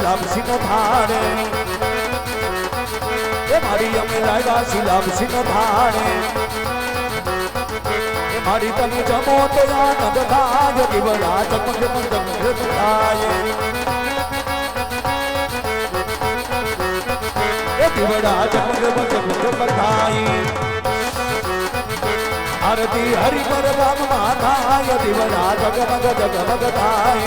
લાપસી નો થાળે એ મારી અમે લાવ્યા છી લાપસી નો થાળે એ મારી તમે જમો તો આનંદ થાય દીવડા ચમક ચમક થાય એ દીવડા ચમક ચમક થાય आरती हरि पर राम मानाय दिवड़ा जगमग जगमग थाय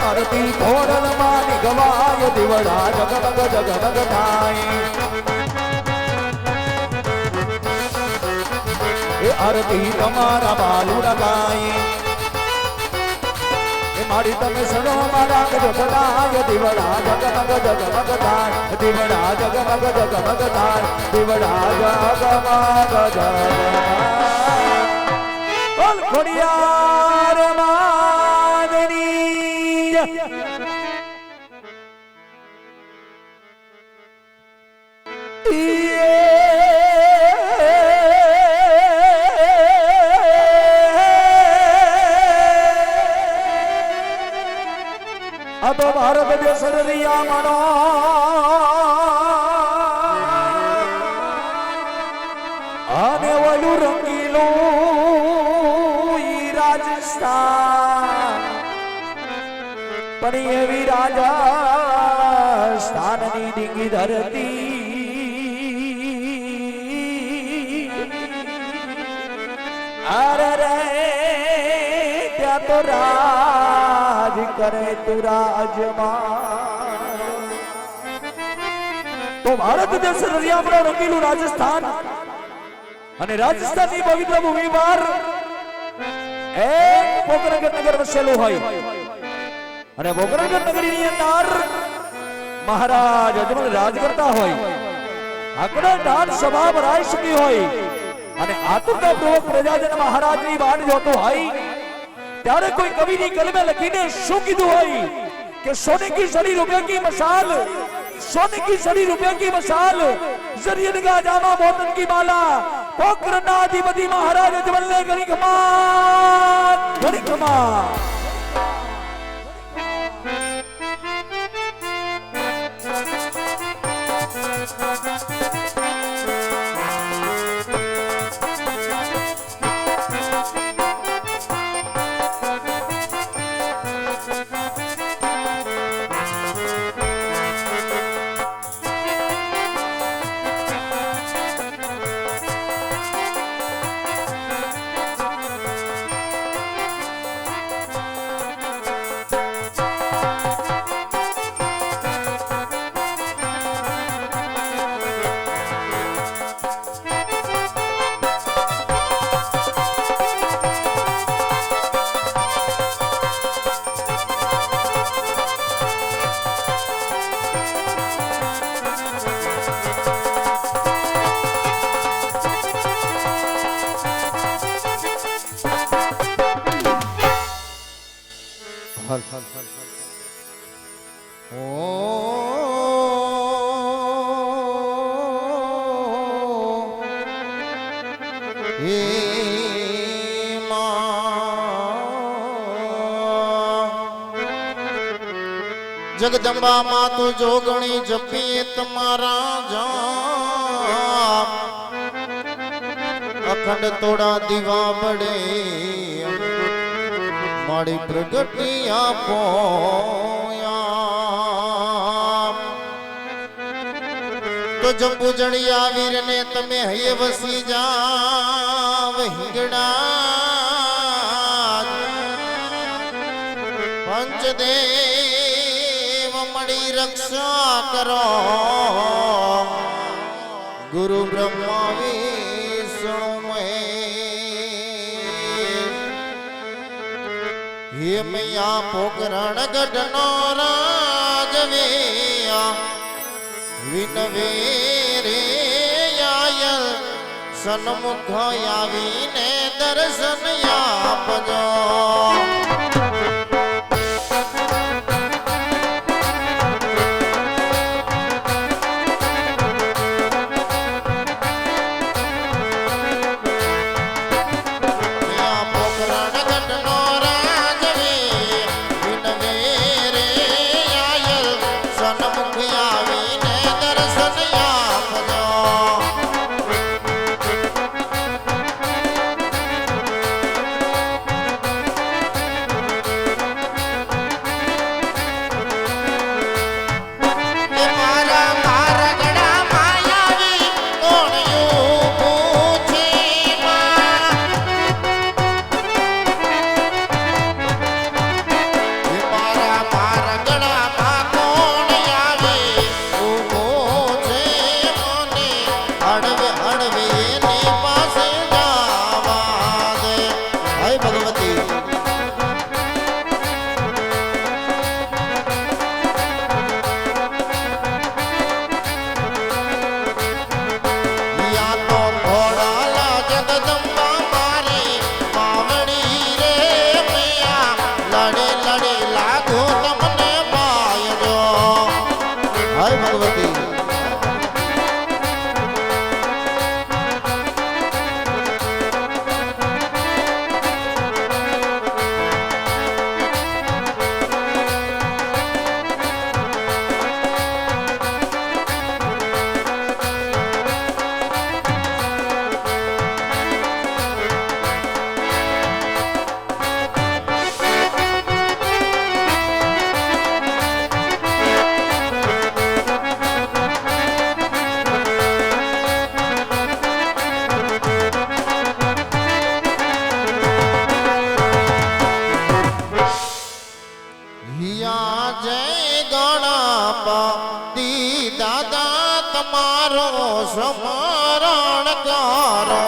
आरती घोरन मानी गवाय दिवड़ा जगमग जगमग थाय आरती तमारा बालुड़ा गाय मारी तमे सनो मारा जगदाय दिवड़ा जगमग जगमग थाय दिवड़ा जगमग जगमग थाय दिवड़ा जगमग जगमग बोल खोड़ियार मादनी अब भारत देश रिया मनो आने वालू रंगीलो राजस्थान पण एवी राजस्थान नी डींगी धरती अरे रे त्या तो राज करे तू राजमान तो भारत देश ररियामणो रंगीलू राजस्थान અને રાજસ્થાનની પવિત્ર ભૂમિ પર એક પોકરણગઢ નગર વસેલું હોય અને પોકરણગઢ નગરીની અંદર મહારાજ અજમલ રાજ કરતા હોય આકડા દાન સભા ભરાઈ શકી હોય અને આતુરતાપૂર્વક પ્રજાજન મહારાજની વાટ જોતો હોય ત્યારે કોઈ કવિની કલમે લખીને શું કીધું હોય કે સોને કી સડી રૂપિયા की मशाल सोने की सड़ी रुपए की मशाल जरियन का जामा मोतन की माला पोखरनाधिपति महाराज अजमल ने गणिकमा जगदंबा मातु जोगणी जपी तुम्हारा जाप अखंड तोड़ा दीवा बड़े माड़ी प्रगटिया पोया तो जंबू जड़िया वीर ने तमे हये वसी जा हिंगड़ा पंचदेव मड़ी रक्षा करो गुरु ब्रह्मा विष्णु हे मैया पोकरण गढ़नो राजवेया विनवे रे आयल सन्मुख आवीने दर्शन आपजो पोकरण गढ़नो राजवे હિયા જય ગણપતિ દાદા તમારો સ્મરણ કરો.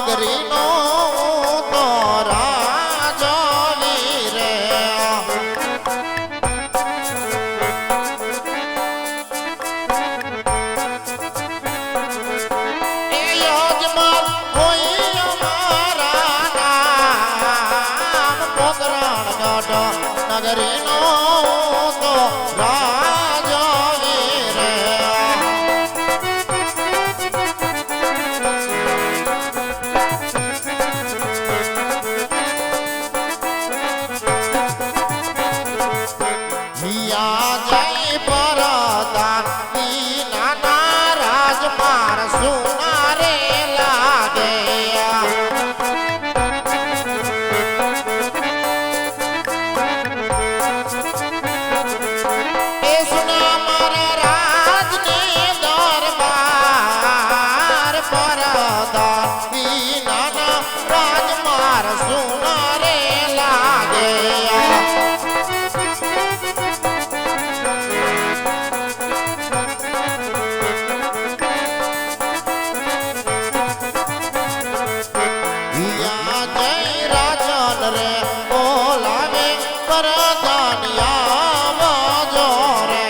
નગરીનો તો રાજો વીરે એ યજમાન કોઈ અમારા નામ પોકરણ ગઢ નગરીનો તો રાજો વીરે રે બોલાવે પરદા પરદાન આવજો રે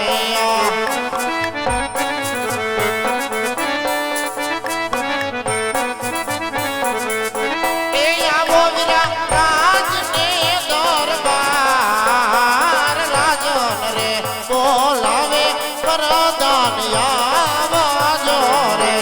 એ આવો વીરા રાજને દરબાર રાજન રે બોલાવે પરદાન આવજો રે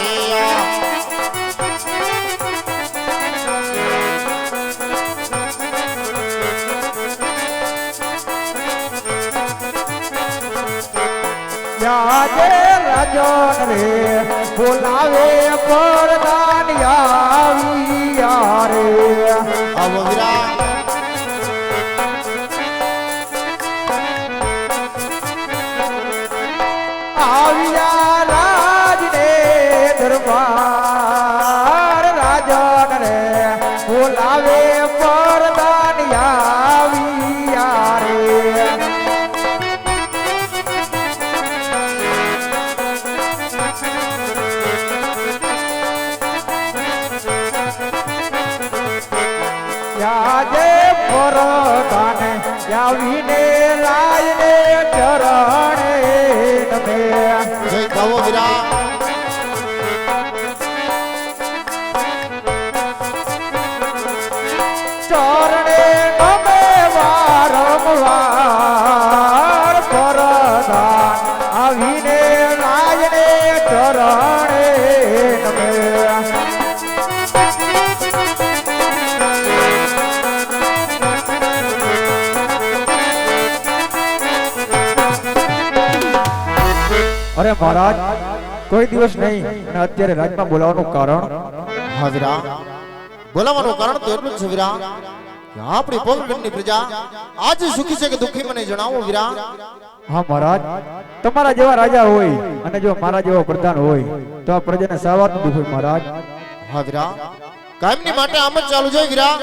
આજે રાજન રે બોલાવે પરદાન આવ્યા રે આવો વીરા આવ્યા રાજને દરબાર રાજન રે બોલાવે પરદાન આવ્યા રે આજે પરદાન આવીને લાયને ચરણે નમે જય ગાવો વીરા ચરણે નમે વારંવાર પરદાન આવીને લાયને ચરણે નમે અરે મહારાજ કોઈ દિવસ નહીં અને અત્યારે રાજમાં બોલાવવાનું કારણ હા વીરા બોલાવાનું કારણ તો એટલું જ છે વીરા કે આપણી પોરબંદરની પ્રજા આજે સુખી છે કે દુખી મને જણાવો વીરા હા મહારાજ તમારા જેવા રાજા હોય અને જો મારા જેવો પ્રધાન હોય તો આ પ્રજાને સાવારનું દુઃખ હોય મહારાજ હા વીરા કાયમની માટે આમ જ ચાલુ છે વીરા